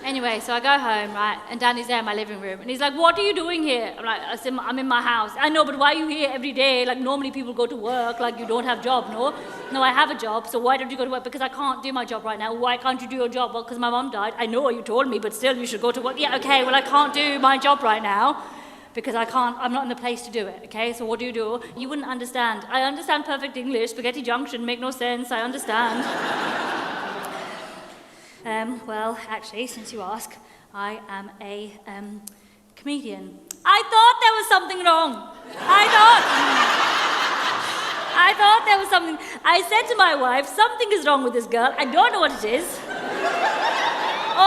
Anyway, so I go home, right, and Dani's there in my living room, and he's like, what are you doing here? I'm like, I'm in my house. I know, but why are you here every day? Like, normally people go to work, like, you don't have a job, no? No, I have a job, so why don't you go to work? Because I can't do my job right now. Why can't you do your job? Well, because my mum died. I know, you told me, but still, you should go to work. Yeah, okay, well, I can't do my job right now, because I'm not in the place to do it, okay? So what do? You wouldn't understand. I understand perfect English, spaghetti junction, make no sense, I understand. Well, actually, since you ask, I am a comedian. I thought there was something wrong. I thought there was something. I said to my wife, something is wrong with this girl. I don't know what it is.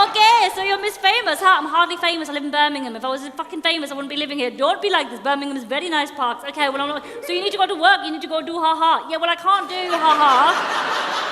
Okay, so you're Miss Famous, huh? I'm hardly famous. I live in Birmingham. If I was fucking famous, I wouldn't be living here. Don't be like this. Birmingham is very nice parks. Okay, well, I'm not. So you need to go to work. You need to go do ha-ha. Yeah, well, I can't do ha-ha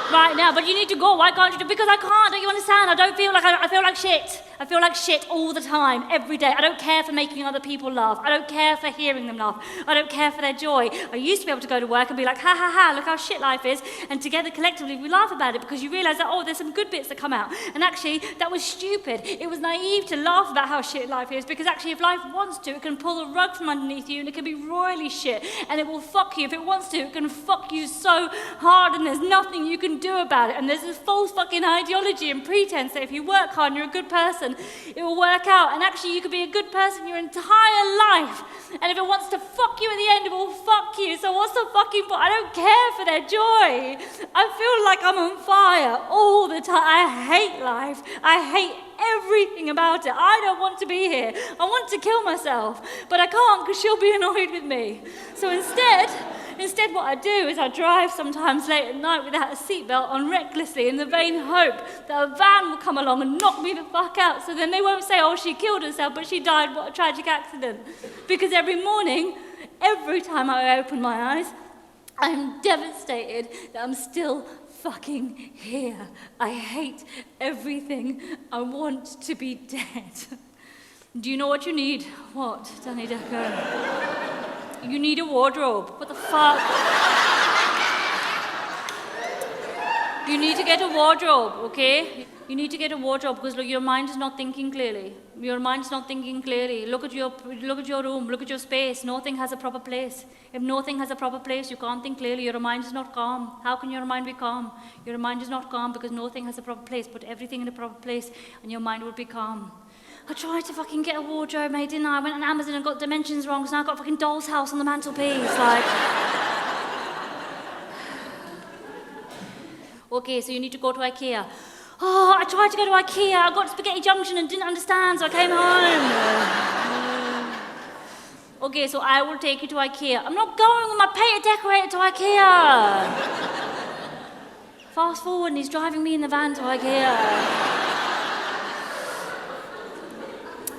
right now, but you need to go. Why can't you do? Because I can't. Don't you understand? I feel like shit. I feel like shit all the time, every day. I don't care for making other people laugh. I don't care for hearing them laugh. I don't care for their joy. I used to be able to go to work and be like, ha ha ha, look how shit life is. And together, collectively, we laugh about it because you realise that, oh, there's some good bits that come out. And actually, that was stupid. It was naive to laugh about how shit life is because actually, if life wants to, it can pull the rug from underneath you and it can be royally shit. And it will fuck you. If it wants to, it can fuck you so hard and there's nothing you can do about it. And there's this false fucking ideology and pretense that if you work hard and you're a good person, it will work out. And actually, you could be a good person your entire life. And if it wants to fuck you in the end, it will fuck you. So what's the fucking point? I don't care for their joy. I feel like I'm on fire all the time. I hate life. I hate everything about it. I don't want to be here. I want to kill myself. But I can't because she'll be annoyed with me. So instead what I do is I drive sometimes late at night without a seatbelt on recklessly in the vain hope that a van will come along and knock me the fuck out so then they won't say, oh, she killed herself, but she died, what a tragic accident. Because every morning, every time I open my eyes, I'm devastated that I'm still fucking here. I hate everything. I want to be dead. Do you know what you need? What, Dani Decker? You need a wardrobe. What the fuck? You need to get a wardrobe, okay? You need to get a wardrobe because look, your mind is not thinking clearly. Your mind's not thinking clearly. Look at your room, look at your space. Nothing has a proper place. If nothing has a proper place, you can't think clearly. Your mind is not calm. How can your mind be calm? Your mind is not calm because nothing has a proper place. Put everything in a proper place and your mind will be calm. I tried to fucking get a wardrobe made, didn't I? I went on Amazon and got dimensions wrong, so now I've got a fucking doll's house on the mantelpiece, like. Okay, so you need to go to IKEA. Oh, I tried to go to IKEA, I got to Spaghetti Junction and didn't understand, so I came home. Okay, so I will take you to IKEA. I'm not going with my painter decorator to IKEA. Fast forward and he's driving me in the van to IKEA.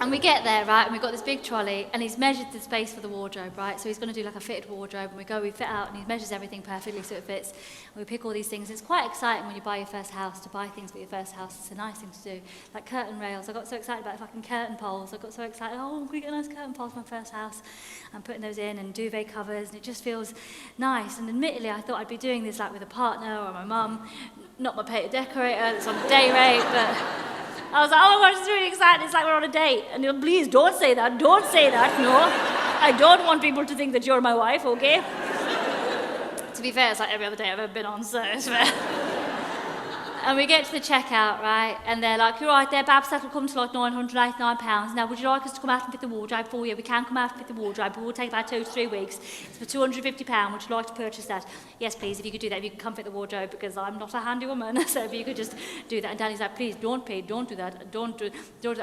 And we get there, right, and we've got this big trolley, and he's measured the space for the wardrobe, right? So he's going to do like a fitted wardrobe, and we fit out, and he measures everything perfectly so it fits. And we pick all these things. It's quite exciting when you buy your first house, to buy things for your first house. It's a nice thing to do. Like curtain rails. I got so excited about fucking curtain poles. I got so excited, oh, I'm going to get a nice curtain pole for my first house. I'm putting those in, and duvet covers, and it just feels nice. And admittedly, I thought I'd be doing this like with a partner or my mum, not my painter decorator that's on a day rate, but I was like, oh my gosh, it's really exciting. It's like we're on a date. And he'll, please, don't say that. Don't say that. No. I don't want people to think that you're my wife, okay? To be fair, it's like every other date I've ever been on, so it's fair. And we get to the checkout, right? And they're like, you're right there, Babs, that'll come to like £989. Now, would you like us to come out and fit the wardrobe for you? We can come out and fit the wardrobe, but we'll take about 2 to 3 weeks. It's for £250. Would you like to purchase that? Yes, please, if you could do that, if you could come fit the wardrobe, because I'm not a handy woman, so if you could just do that. And Dani's like, please, don't pay, don't do that, don't do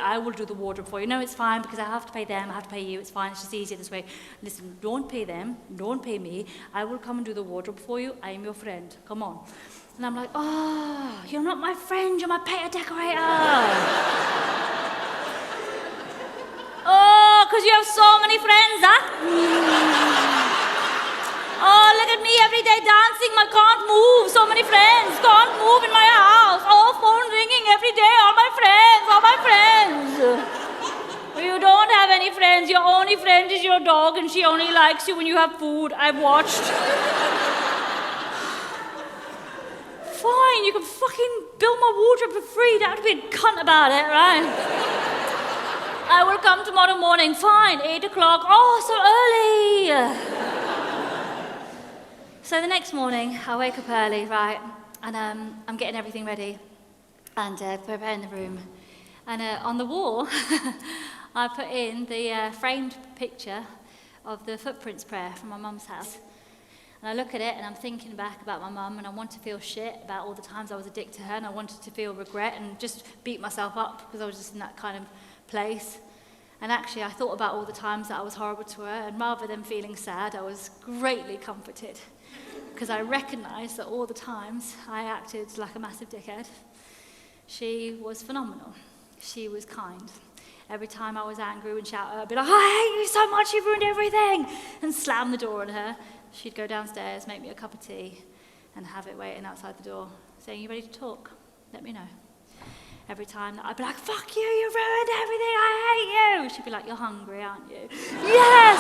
I will do the wardrobe for you. No, it's fine, because I have to pay them, I have to pay you, it's fine, it's just easier this way. Listen, don't pay them, don't pay me, I will come and do the wardrobe for you, I am your friend, come on. And I'm like, oh, you're not my friend, you're my painter decorator. Oh, because you have so many friends, huh? Oh, look at me every day dancing, I can't move, so many friends, can't move in my house. Oh, phone ringing every day, all my friends. You don't have any friends, your only friend is your dog and she only likes you when you have food, I've watched. fine, you can fucking build my wardrobe for free. Don't have to be a cunt about it, right? I will come tomorrow morning. Fine, 8 o'clock. Oh, so early. So the next morning, I wake up early, right? And I'm getting everything ready and preparing the room. And on the wall, I put in the framed picture of the footprints prayer from my mum's house. And I look at it and I'm thinking back about my mum, and I want to feel shit about all the times I was a dick to her, and I wanted to feel regret and just beat myself up because I was just in that kind of place. And actually I thought about all the times that I was horrible to her, and rather than feeling sad, I was greatly comforted because I recognised that all the times I acted like a massive dickhead. She was phenomenal. She was kind. Every time I was angry and shout at her, I'd be like, I hate you so much, you've ruined everything, and slam the door on her. She'd go downstairs, make me a cup of tea, and have it waiting outside the door, saying, you ready to talk? Let me know. Every time I'd be like, fuck you, you ruined everything, I hate you. She'd be like, you're hungry, aren't you? Yes!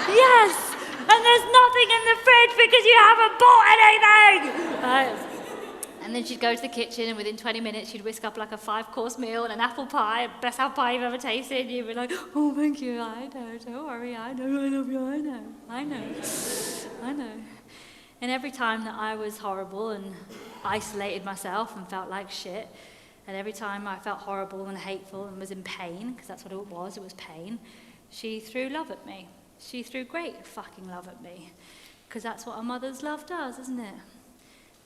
Yes! And there's nothing in the fridge because you haven't bought anything! Right. And then she'd go to the kitchen, and within 20 minutes, she'd whisk up like a 5-course meal and an apple pie, best apple pie you've ever tasted. And you'd be like, oh, thank you, I know, don't worry, I know, I love you, I know. And every time that I was horrible and isolated myself and felt like shit, and every time I felt horrible and hateful and was in pain, because that's what it was pain, she threw love at me. She threw great fucking love at me, because that's what a mother's love does, isn't it?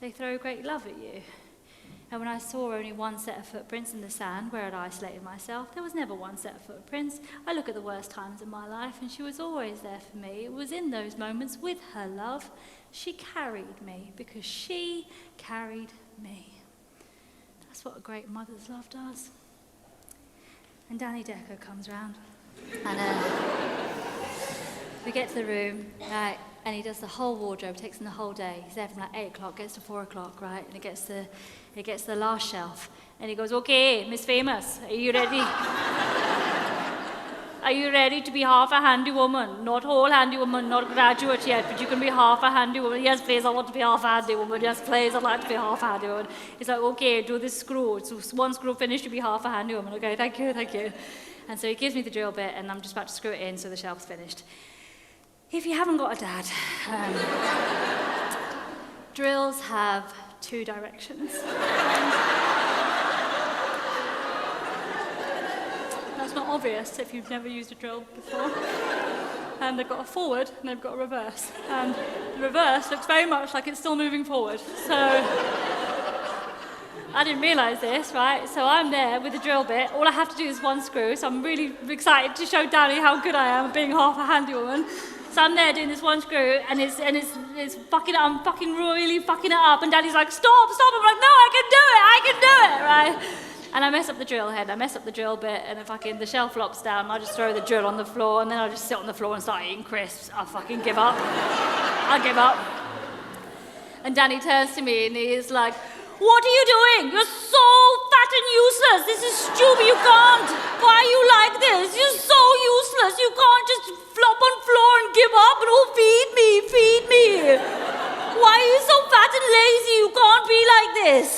They throw great love at you. And when I saw only one set of footprints in the sand where I'd isolated myself, there was never one set of footprints. I look at the worst times in my life, and she was always there for me. It was in those moments with her love. She carried me because she carried me. That's what a great mother's love does. And Dani Deco comes round, and we get to the room, right, and he does the whole wardrobe, takes him the whole day. He's there from like 8 o'clock, gets to 4 o'clock, right, and it gets to the last shelf, and he goes, okay, Miss Famous, are you ready? Are you ready to be half a handy woman? Not whole handy woman, not a graduate yet, but you can be half a handy woman. Yes, please, I want to be half a handy woman. Yes, please, I'd like to be half a handy woman. He's like, okay, do this screw. It's one screw finished, you'll be half a handy woman. Okay, thank you. And so he gives me the drill bit, and I'm just about to screw it in so the shelf's finished. If you haven't got a dad, drills have 2 directions. That's not obvious if you've never used a drill before. And they've got a forward and they've got a reverse. And the reverse looks very much like it's still moving forward. So I didn't realise this, right? So I'm there with the drill bit. All I have to do is one screw, so I'm really excited to show Dani how good I am at being half a handy woman. So I'm there doing this one screw, and it's fucking up. I'm fucking really fucking it up, and Dani's like, stop. I'm like, no, I can do it, right? And I mess up the drill head, I mess up the drill bit, and the shelf flops down, and I just throw the drill on the floor, and then I just sit on the floor and start eating crisps. I fucking give up. I give up. And Dani turns to me, and he is like, what are you doing? You're so fat and useless. This is stupid. You can't. Why are you like this? You're so useless. You can't just flop on floor and give up and feed me. Why are you so fat and lazy? You can't be like this.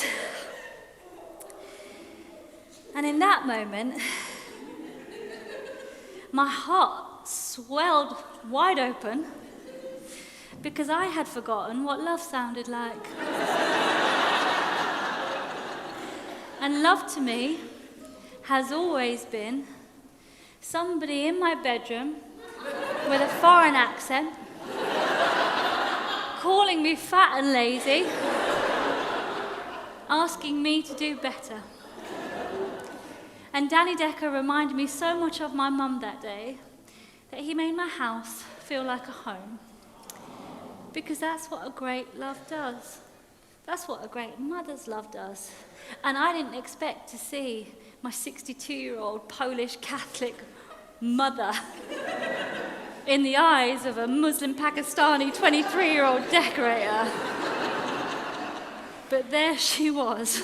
And in that moment, my heart swelled wide open because I had forgotten what love sounded like. And love to me has always been somebody in my bedroom with a foreign accent, calling me fat and lazy, asking me to do better. And Dani Deco reminded me so much of my mum that day that he made my house feel like a home. Because that's what a great love does. That's what a great mother's love does. And I didn't expect to see my 62-year-old Polish Catholic mother in the eyes of a Muslim Pakistani 23-year-old decorator. But there she was.